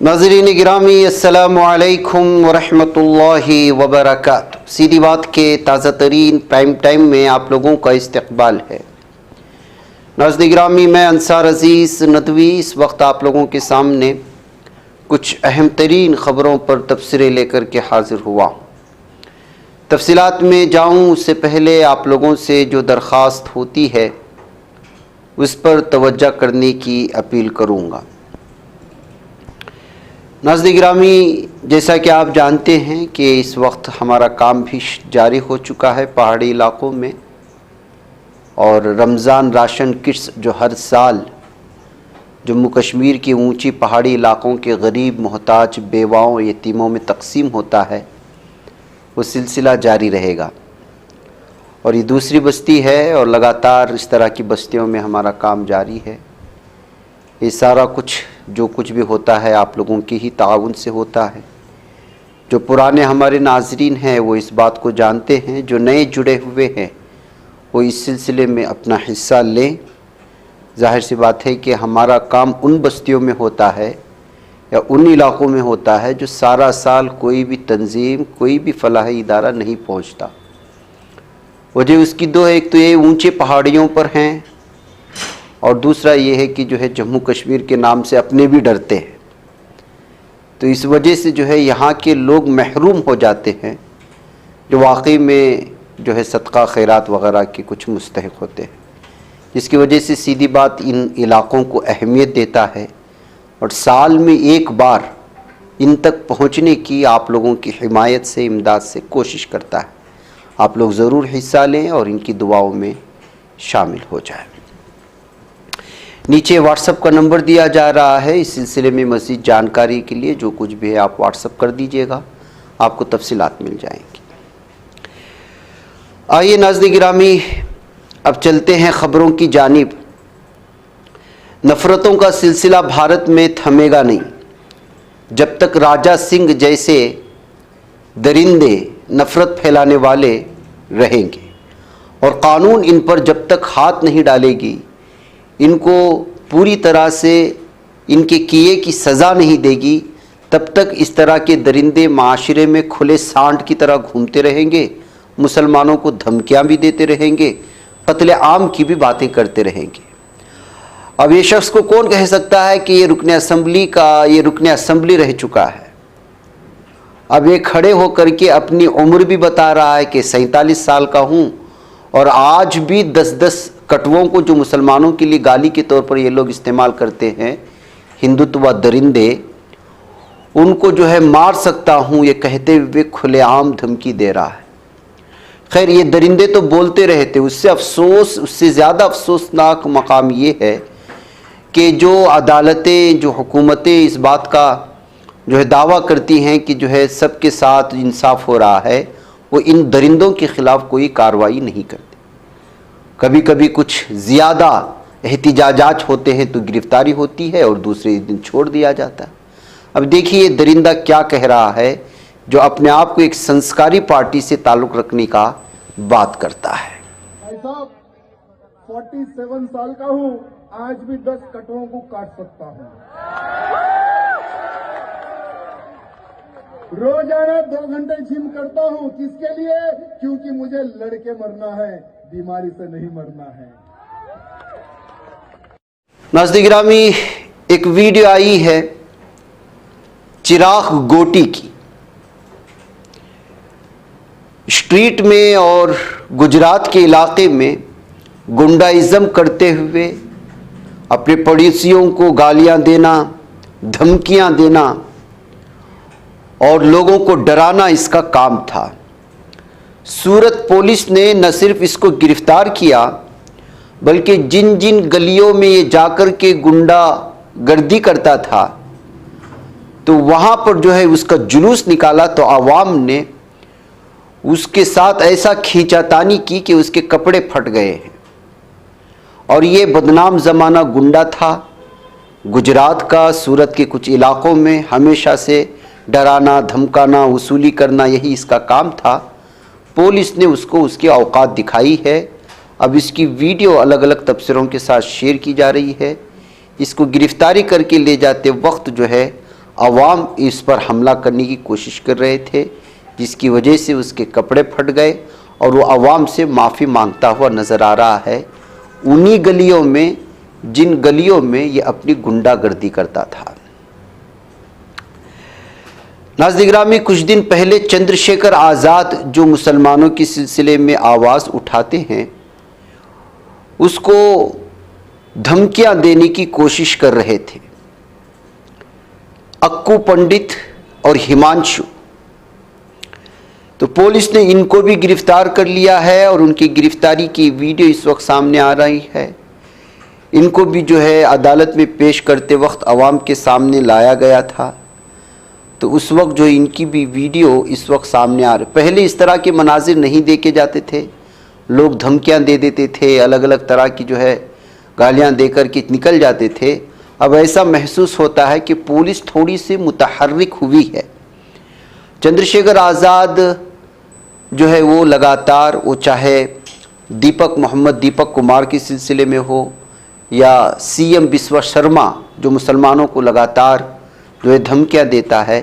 नाज़रीन गिरामी अस्सलामु अलैकुम वरहमतुल्लाहि वबरकातुहू। सीधी बात के ताज़ा तरीन प्राइम टाइम में आप लोगों का इस्तकबाल है। नाज़रीन गिरामी, मैं अंसार अज़ीज़ नदवी इस वक्त आप लोगों के सामने कुछ अहम तरीन ख़बरों पर तबसरे लेकर के हाज़िर हुआ हूँ। तफसीलात में जाऊँ उससे पहले आप लोगों से जो दरख्वास्त होती है उस पर तवज्जो करने की अपील करूँगा। नाज़रीन गिरामी, जैसा कि आप जानते हैं कि इस वक्त हमारा काम भी जारी हो चुका है पहाड़ी इलाक़ों में, और रमज़ान राशन किट्स जो हर साल जम्मू कश्मीर की ऊंची पहाड़ी इलाक़ों के गरीब, मोहताज, बेवाओं, यतीमों में तकसीम होता है, वो सिलसिला जारी रहेगा। और ये दूसरी बस्ती है और लगातार इस तरह की बस्तियों में हमारा काम जारी है। ये सारा कुछ जो कुछ भी होता है आप लोगों की ही ताउन से होता है। जो पुराने हमारे नाज़रीन हैं वो इस बात को जानते हैं, जो नए जुड़े हुए हैं वो इस सिलसिले में अपना हिस्सा लें। ज़ाहिर सी बात है कि हमारा काम उन बस्तियों में होता है या उन इलाक़ों में होता है जो सारा साल कोई भी तंजीम, कोई भी फलाही इदारा नहीं पहुंचता। वजह उसकी दो है, एक तो ये ऊंचे पहाड़ियों पर हैं और दूसरा ये है कि जो है जम्मू कश्मीर के नाम से अपने भी डरते हैं। तो इस वजह से जो है यहाँ के लोग महरूम हो जाते हैं जो वाकई में जो है सदका खैरात वगैरह के कुछ मुस्तहिक होते हैं, जिसकी वजह से सीधी बात इन इलाक़ों को अहमियत देता है और साल में एक बार इन तक पहुँचने की आप लोगों की हिमायत से, इमदाद से कोशिश करता है। आप लोग ज़रूर हिस्सा लें और इनकी दुआओं में शामिल हो जाएं। नीचे व्हाट्सएप का नंबर दिया जा रहा है, इस सिलसिले में मज़ीद जानकारी के लिए जो कुछ भी है आप व्हाट्सएप कर दीजिएगा, आपको तफसीलात मिल जाएंगी। आइए नाज़रीन गिरामी, अब चलते हैं ख़बरों की जानिब। नफ़रतों का सिलसिला भारत में थमेगा नहीं जब तक राजा सिंह जैसे दरिंदे नफ़रत फैलाने वाले रहेंगे, और क़ानून इन पर जब तक हाथ नहीं डालेगी, इनको पूरी तरह से इनके किए की सज़ा नहीं देगी, तब तक इस तरह के दरिंदे माशरे में खुले सांड की तरह घूमते रहेंगे, मुसलमानों को धमकियां भी देते रहेंगे, कत्ले आम की भी बातें करते रहेंगे। अब ये शख्स को कौन कह सकता है कि ये रुकने असम्बली रह चुका है। अब ये खड़े होकर के अपनी उम्र भी बता रहा है कि 47 साल का हूँ, और आज भी 10-10 कटवों को जो मुसलमानों के लिए गाली के तौर पर ये लोग इस्तेमाल करते हैं, हिंदुत्व दरिंदे, उनको जो है मार सकता हूँ ये कहते हुए खुलेआम धमकी दे रहा है। खैर, ये दरिंदे तो बोलते रहते, उससे ज़्यादा अफसोसनाक मकाम ये है कि जो अदालतें, जो हुकूमतें इस बात का जो है दावा करती हैं कि जो है सबके साथ इंसाफ हो रहा है, वो इन दरिंदों के ख़िलाफ़ कोई कार्रवाई नहीं करती। कभी कभी कुछ ज़्यादा एहतिजाजात होते हैं तो गिरफ्तारी होती है और दूसरे दिन छोड़ दिया जाता है। अब देखिए ये दरिंदा क्या कह रहा है, जो अपने आप को एक संस्कारी पार्टी से ताल्लुक़ रखने का बात करता है। भाई साहब, 47 साल का हूँ, आज भी 10 कटवों को काट सकता हूँ। रोजाना 2 घंटे जिम करता हूँ, किसके लिए? क्योंकि मुझे लड़के मरना है, बीमारी से नहीं मरना है। नाज़रीन गिरामी, एक वीडियो आई है चिराग गोटी की। स्ट्रीट में और गुजरात के इलाके में गुंडाइज़्म करते हुए अपने पड़ोसियों को गालियां देना, धमकियां देना और लोगों को डराना इसका काम था। सूरत पुलिस ने न सिर्फ इसको गिरफ्तार किया, बल्कि जिन जिन गलियों में ये जाकर के गुंडा गर्दी करता था तो वहाँ पर जो है उसका जुलूस निकाला, तो आवाम ने उसके साथ ऐसा खींचातानी की कि उसके कपड़े फट गए हैं। और ये बदनाम ज़माना गुंडा था गुजरात का। सूरत के कुछ इलाक़ों में हमेशा से डराना, धमकाना, वसूली करना, यही इसका काम था। पुलिस ने उसको उसकी औकात दिखाई है। अब इसकी वीडियो अलग अलग तबसरों के साथ शेयर की जा रही है। इसको गिरफ्तारी करके ले जाते वक्त जो है अवाम इस पर हमला करने की कोशिश कर रहे थे, जिसकी वजह से उसके कपड़े फट गए और वो अवाम से माफ़ी मांगता हुआ नज़र आ रहा है, उन्हीं गलियों में जिन गलियों में ये अपनी गुंडागर्दी करता था। नाज़रीन गिरामी, कुछ दिन पहले चंद्रशेखर आज़ाद जो मुसलमानों के सिलसिले में आवाज़ उठाते हैं, उसको धमकियां देने की कोशिश कर रहे थे। अक्कू पंडित और हिमांशु, तो पुलिस ने इनको भी गिरफ्तार कर लिया है और उनकी गिरफ्तारी की वीडियो इस वक्त सामने आ रही है। इनको भी जो है अदालत में पेश करते वक्त आवाम के सामने लाया गया था, तो उस वक्त जो इनकी भी वीडियो इस वक्त सामने आ रही। पहले इस तरह के मनाजिर नहीं देखे जाते थे, लोग धमकियां दे देते थे, अलग अलग तरह की जो है गालियां देकर के निकल जाते थे। अब ऐसा महसूस होता है कि पुलिस थोड़ी सी मुतहर्रिक हुई है। चंद्रशेखर आज़ाद जो है वो लगातार, वो चाहे दीपक कुमार के सिलसिले में हो या सीएम विश्वा शर्मा जो मुसलमानों को लगातार जो है धमकियां देता है,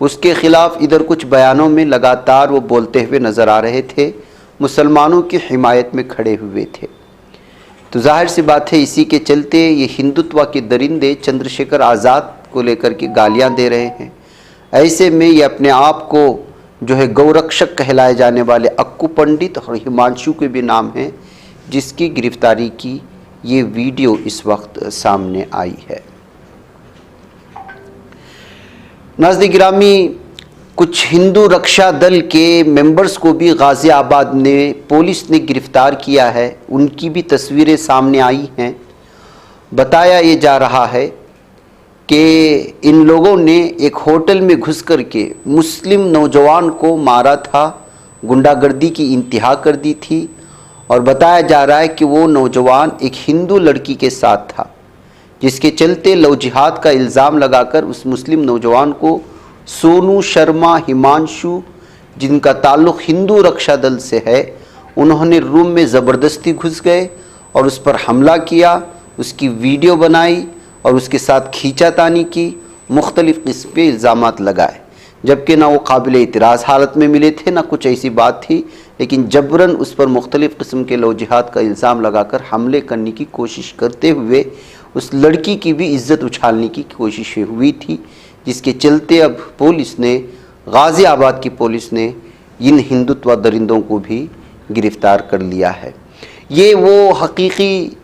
उसके ख़िलाफ़ इधर कुछ बयानों में लगातार वो बोलते हुए नज़र आ रहे थे, मुसलमानों की हिमायत में खड़े हुए थे। तो जाहिर सी बात है, इसी के चलते ये हिंदुत्व के दरिंदे चंद्रशेखर आज़ाद को लेकर के गालियां दे रहे हैं। ऐसे में ये अपने आप को जो है गौरक्षक कहलाए जाने वाले अक्कू पंडित और हिमांशु के भी नाम हैं, जिसकी गिरफ्तारी की ये वीडियो इस वक्त सामने आई है। नाज़रीन गिरामी, कुछ हिंदू रक्षा दल के मेंबर्स को भी गाज़ियाबाद ने पुलिस ने गिरफ्तार किया है। उनकी भी तस्वीरें सामने आई हैं। बताया ये जा रहा है कि इन लोगों ने एक होटल में घुस करके मुस्लिम नौजवान को मारा था, गुंडागर्दी की इंतहा कर दी थी। और बताया जा रहा है कि वो नौजवान एक हिंदू लड़की के साथ था, जिसके चलते लव जिहाद का इल्ज़ाम लगाकर उस मुस्लिम नौजवान को सोनू शर्मा, हिमांशु, जिनका ताल्लुक़ हिंदू रक्षा दल से है, उन्होंने रूम में ज़बरदस्ती घुस गए और उस पर हमला किया, उसकी वीडियो बनाई और उसके साथ खींचातानी की, मुख्तलिफ़ किस्म के इल्ज़ामात लगाए। जबकि ना वो काबिल इतराज़ हालत में मिले थे, ना कुछ ऐसी बात थी, लेकिन जबरन उस पर मुख्तलिफ़ किस्म के लव जिहाद का इल्ज़ाम लगाकर हमले करने की कोशिश करते हुए उस लड़की की भी इज़्ज़त उछालने की कोशिश हुई थी, जिसके चलते अब पुलिस ने, गाज़ियाबाद की पुलिस ने इन हिंदुत्व दरिंदों को भी गिरफ़्तार कर लिया है। ये वो हकीकी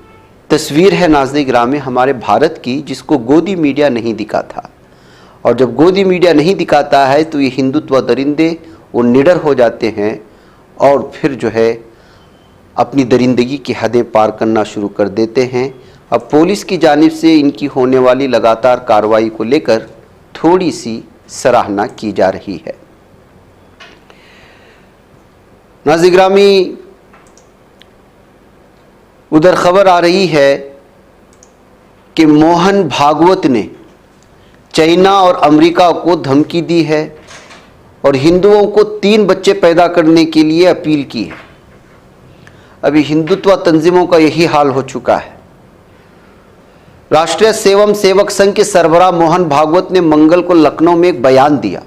तस्वीर है नाज़रीन गिरामी हमारे भारत की, जिसको गोदी मीडिया नहीं दिखा था। और जब गोदी मीडिया नहीं दिखाता है तो ये हिंदुत्व दरिंदे वो निडर हो जाते हैं और फिर जो है अपनी दरिंदगी की हदें पार करना शुरू कर देते हैं। अब पुलिस की जानिब से इनकी होने वाली लगातार कार्रवाई को लेकर थोड़ी सी सराहना की जा रही है। नाज़रीन गिरामी, उधर खबर आ रही है कि मोहन भागवत ने चाइना और अमेरिका को धमकी दी है और हिंदुओं को 3 बच्चे पैदा करने के लिए अपील की है। अभी हिंदुत्व तंजीमों का यही हाल हो चुका है। राष्ट्रीय स्वयं सेवक संघ के सरबराह मोहन भागवत ने मंगल को लखनऊ में एक बयान दिया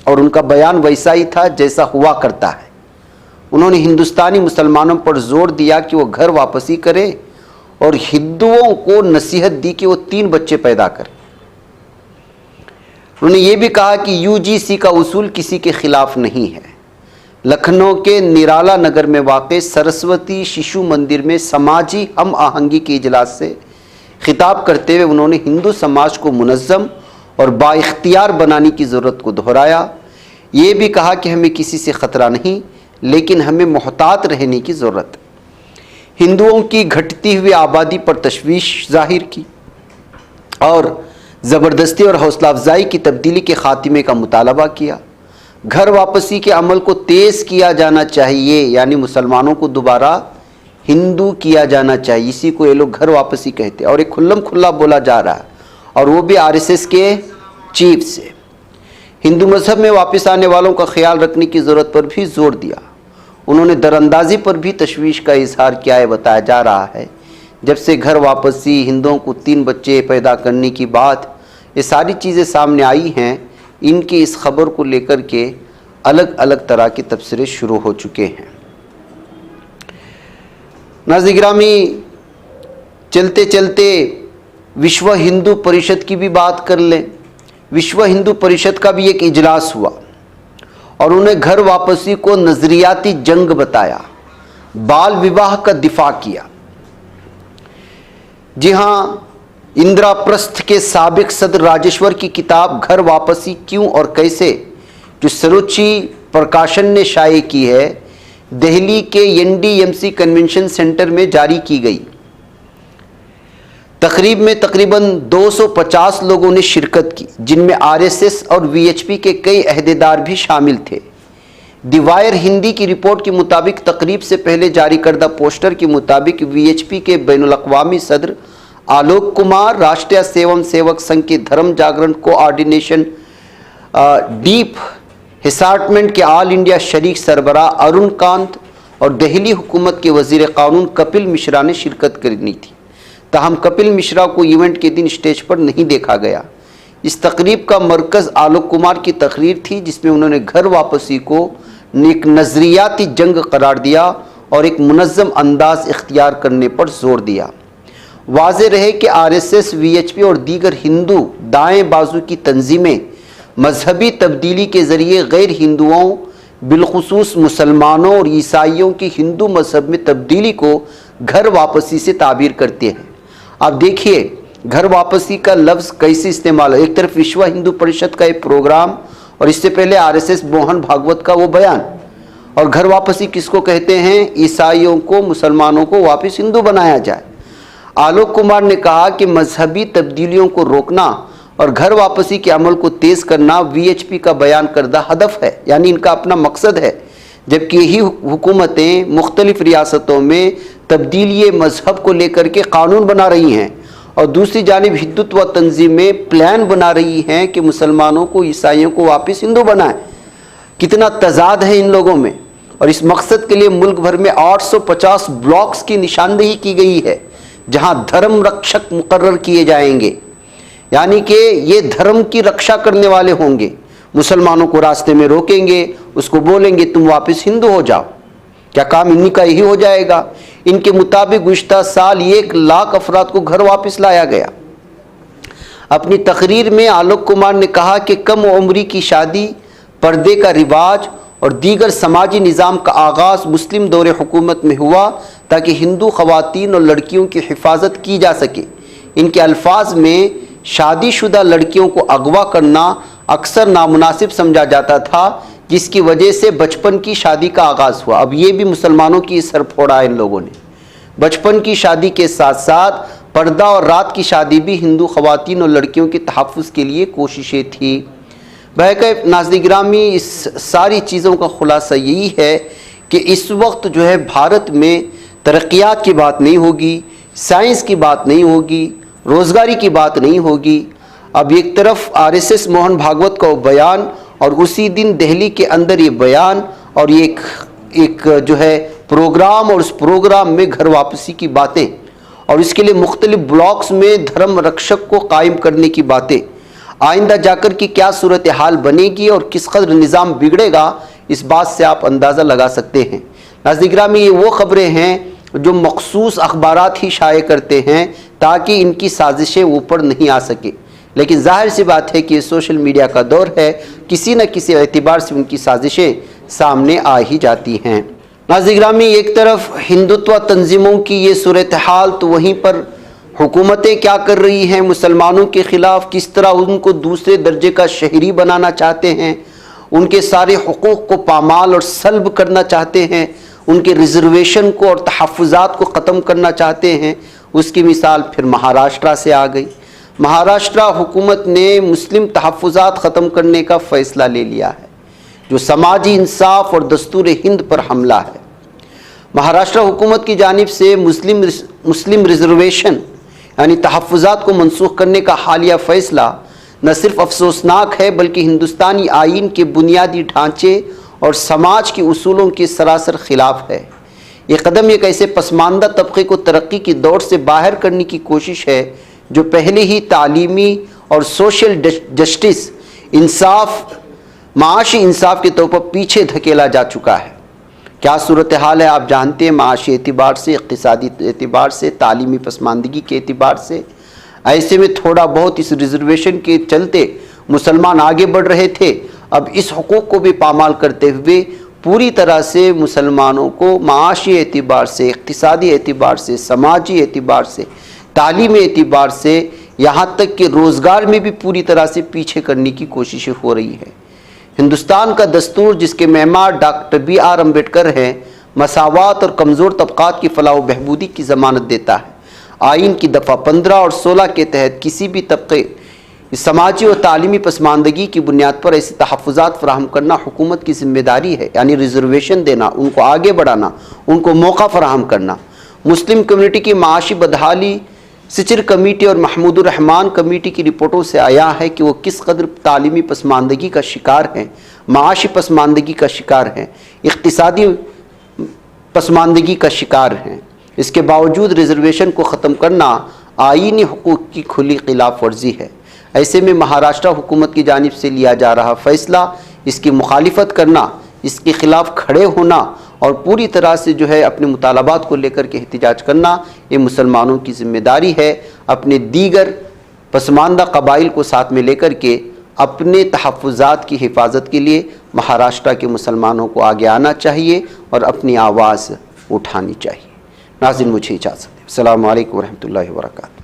और उनका बयान वैसा ही था जैसा हुआ करता है। उन्होंने हिंदुस्तानी मुसलमानों पर जोर दिया कि वो घर वापसी करें और हिंदुओं को नसीहत दी कि वो 3 बच्चे पैदा करें। उन्होंने ये भी कहा कि यूजीसी का उसूल किसी के खिलाफ नहीं है। लखनऊ के निराला नगर में वाक़ सरस्वती शिशु मंदिर में समाजी हम आहंगी के इजलास से खिताब करते हुए उन्होंने हिंदू समाज को मुनज़्ज़म और बाइख्तियार बनाने की ज़रूरत को दोहराया। ये भी कहा कि हमें किसी से ख़तरा नहीं, लेकिन हमें मोहतात रहने की ज़रूरत है। हिंदुओं की घटती हुई आबादी पर तशवीश जाहिर की और ज़बरदस्ती और हौसला अफजाई की तब्दीली के ख़ात्मे का मुतालबा किया। घर वापसी के अमल को तेज़ किया जाना चाहिए, यानी मुसलमानों को दोबारा हिंदू किया जाना चाहिए। इसी को ये लोग घर वापसी कहते हैं और एक खुल्लम खुल्ला बोला जा रहा है, और वो भी आरएसएस के चीफ से। हिंदू मजहब में वापस आने वालों का ख्याल रखने की ज़रूरत पर भी जोर दिया। उन्होंने दरअंदाजी पर भी तशवीश का इजहार किया है। बताया जा रहा है जब से घर वापसी, हिंदुओं को 3 बच्चे पैदा करने की बात, ये सारी चीज़ें सामने आई हैं। इनकी इस खबर को लेकर के अलग अलग तरह के तबसरे शुरू हो चुके हैं। नाज़रीन गिरामी, चलते चलते विश्व हिंदू परिषद की भी बात कर लें। विश्व हिंदू परिषद का भी एक इजलास हुआ और उन्हें घर वापसी को नजरियाती जंग बताया, बाल विवाह का दिफा किया। जी हाँ, इंद्रप्रस्थ के साबिक सदर राजेश्वर की किताब घर वापसी क्यों और कैसे, जो सरोची प्रकाशन ने शाये की है, दिल्ली के एनडीएमसी कन्वेंशन सेंटर में जारी की गई। तकरीब में तकरीबन 250 लोगों ने शिरकत की, जिनमें आरएसएस और वीएचपी के कई अहदेदार भी शामिल थे। द वायर हिंदी की रिपोर्ट के मुताबिक तकरीब से पहले जारी करदा पोस्टर के मुताबिक वीएचपी के बैनुल-अक़वामी सदर आलोक कुमार, राष्ट्रीय स्वयं सेवक संघ के धर्म जागरण कोऑर्डिनेशन डीप हिसार्टमेंट के ऑल इंडिया शरीक सरबराह अरुण कांत और दिल्ली हुकूमत के वजीर कानून कपिल मिश्रा ने शिरकत करनी थी। ताहम कपिल मिश्रा को इवेंट के दिन स्टेज पर नहीं देखा गया। इस तकरीब का मरकज़ आलोक कुमार की तकरीर थी, जिसमें उन्होंने घर वापसी को एक नज़रियाती जंग करार दिया और एक मुनज़्ज़म अंदाज इख्तियार करने पर जोर दिया। वाज़ेह रहे कि आरएसएस, वीएचपी और दीगर हिंदू दाएं बाजू की तंजीमें मजहबी तब्दीली के ज़रिए गैर हिंदुओं, बिलखुसूस मुसलमानों और ईसाइयों की हिंदू मजहब में तब्दीली को घर वापसी से ताबीर करते हैं। आप देखिए घर वापसी का लफ्ज़ कैसे इस्तेमाल है। एक तरफ विश्व हिंदू परिषद का एक प्रोग्राम और इससे पहले आरएसएस मोहन भागवत का वो बयान, और घर वापसी किसको कहते हैं? ईसाइयों को, मुसलमानों को वापस हिंदू बनाया जाए। आलोक कुमार ने कहा कि मजहबी तब्दीलियों को रोकना और घर वापसी के अमल को तेज़ करना वीएचपी का बयान करदा हदफ है, यानी इनका अपना मकसद है। जबकि यही हुकूमतें मुख्तलिफ रियासतों में तब्दीली मजहब को लेकर के कानून बना रही हैं और दूसरी जानिब हिंदुत्व तंजीमें प्लान बना रही हैं कि मुसलमानों को, ईसाइयों को वापस हिंदू बनाएं। कितना तजाद है इन लोगों में। और इस मकसद के लिए मुल्क भर में 850 ब्लॉक्स की निशानदेही की गई है, जहां धर्म रक्षक मुकर्रर किए जाएंगे, यानी कि ये धर्म की रक्षा करने वाले होंगे। मुसलमानों को रास्ते में रोकेंगे, उसको बोलेंगे तुम वापस हिंदू हो जाओ। क्या काम इन्हीं का यही हो जाएगा? इनके मुताबिक गुज़िश्ता साल 1 लाख अफराद को घर वापस लाया गया। अपनी तकरीर में आलोक कुमार ने कहा कि कम उम्री की शादी, पर्दे का रिवाज और दीगर समाजी निज़ाम का आगाज़ मुस्लिम दौरे हुकूमत में हुआ ताकि हिंदू ख़वातीन और लड़कियों की हिफाजत की जा सके। इनके अल्फाज में शादीशुदा लड़कियों को अगवा करना अक्सर नामुनासिब समझा जाता था, जिसकी वजह से बचपन की शादी का आगाज़ हुआ। अब ये भी मुसलमानों की सर फोड़ा इन लोगों ने। बचपन की शादी के साथ साथ पर्दा और रात की शादी भी हिंदू ख़वातीन और लड़कियों के तहफ़्फ़ुज़ के लिए कोशिशें थी। बहरकैफ़ नाज़रीन गिरामी, इस सारी चीज़ों का ख़ुलासा यही है कि इस वक्त जो है भारत में तरक्यात की बात नहीं होगी, साइंस की बात नहीं होगी, रोज़गारी की बात नहीं होगी। अब एक तरफ आरएसएस मोहन भागवत का बयान और उसी दिन दिल्ली के अंदर ये बयान और ये एक जो है प्रोग्राम, और उस प्रोग्राम में घर वापसी की बातें और इसके लिए मुख्तलिफ ब्लॉक्स में धर्म रक्षक को कायम करने की बातें। आइंदा जाकर की क्या सूरत हाल बनेगी और किस कदर निज़ाम बिगड़ेगा, इस बात से आप अंदाज़ा लगा सकते हैं। नाज़रीन गिरामी, ये वो ख़बरें हैं जो मखसूस अखबारात ही शाये करते हैं ताकि इनकी साजिशें ऊपर नहीं आ सके। लेकिन जाहिर सी बात है कि ये सोशल मीडिया का दौर है, किसी न किसी एतबार से उनकी साजिशें सामने आ ही जाती हैं। नाज़रीन गिरामी, एक तरफ हिंदुत्व तंजीमों की ये सूरत हाल, तो वहीं पर हुकूमतें क्या कर रही हैं मुसलमानों के ख़िलाफ़, किस तरह उनको दूसरे दर्जे का शहरी बनाना चाहते हैं, उनके सारे हुकूक़ को पामाल और सल्ब करना चाहते हैं, उनके रिजर्वेशन को और तहफ़्फ़ुज़ात को ख़त्म करना चाहते हैं। उसकी मिसाल फिर महाराष्ट्र से आ गई। महाराष्ट्र हुकूमत ने मुस्लिम तहफ़्फ़ुज़ात ख़त्म करने का फ़ैसला ले लिया है, जो समाजी इंसाफ और दस्तूर हिंद पर हमला है। महाराष्ट्र हुकूमत की जानिब से मुस्लिम रिजर्वेशन यानी तहफ़्फ़ुज़ात को मनसूख करने का हालिया फ़ैसला न सिर्फ अफसोसनाक है, बल्कि हिंदुस्तानी आइन के बुनियादी ढांचे और समाज के उसूलों के सरासर ख़िलाफ़ है। ये कदम एक ऐसे पसमानदा तबके को तरक्की की दौड़ से बाहर करने की कोशिश है जो पहले ही तालीमी और सोशल जस्टिस, इंसाफ, माशी इंसाफ के तौर पर पीछे धकेला जा चुका है। क्या सूरत हाल है आप जानते हैं, माशी एतबार से, इक़्तिसादी एतबार से, तालीमी पसमानदगी के एतबार से। ऐसे में थोड़ा बहुत इस रिजर्वेशन के चलते मुसलमान आगे बढ़ रहे थे, अब इस हुकूक को भी पामाल करते हुए पूरी तरह से मुसलमानों को माशी एतबार से, इक़्तिसादी एतबार से, समाजी एतबार से, तालीमी एतबार से, यहाँ तक कि रोज़गार में भी पूरी तरह से पीछे करने की कोशिशें हो रही है। हिंदुस्तान का दस्तूर, जिसके मेमार डॉक्टर BR अम्बेडकर हैं, मसावात और कमज़ोर तबक़ात की फलाह व बहबूदी की ज़मानत देता है। आइन की दफ़ा 15 और 16 के तहत किसी भी तबके समाजी और तालीमी पसमानदगी की बुनियाद पर ऐसे तहफ़्फ़ुज़ात फ़राहम करना हुकूमत की ज़िम्मेदारी है, यानी रिजर्वेशन देना, उनको आगे बढ़ाना, उनको मौका फ़राहम करना। मुस्लिम कम्यूनिटी की माशी बदहाली सिचर कमेटी और महमूदुर रहमान कमेटी की रिपोर्टों से आया है कि वो किस कदर तालीमी पसमानदगी का शिकार हैं, माशी पसमानदगी का शिकार हैं, इक़्तिसादी पसमानदगी का शिकार हैं। इसके बावजूद रिजर्वेशन को ख़त्म करना आईनी हुकूक की खुली खिलाफ वर्जी है। ऐसे में महाराष्ट्र हुकूमत की जानिब से लिया जा रहा फ़ैसला, इसकी मुखालिफत करना, इसके ख़िलाफ़ खड़े होना और पूरी तरह से जो है अपने मुतालबात को लेकर के एहतिजाज करना, ये मुसलमानों की ज़िम्मेदारी है। अपने दीगर पसमानदा कबाइल को साथ में लेकर के अपने तहफ़्फ़ुज़ात की हिफाजत के लिए महाराष्ट्र के मुसलमानों को आगे आना चाहिए और अपनी आवाज़ उठानी चाहिए। नाज़रीन, मुझे इजाज़त दें। अस्सलामु अलैकुम व रहमतुल्लाहि व बरकातहू।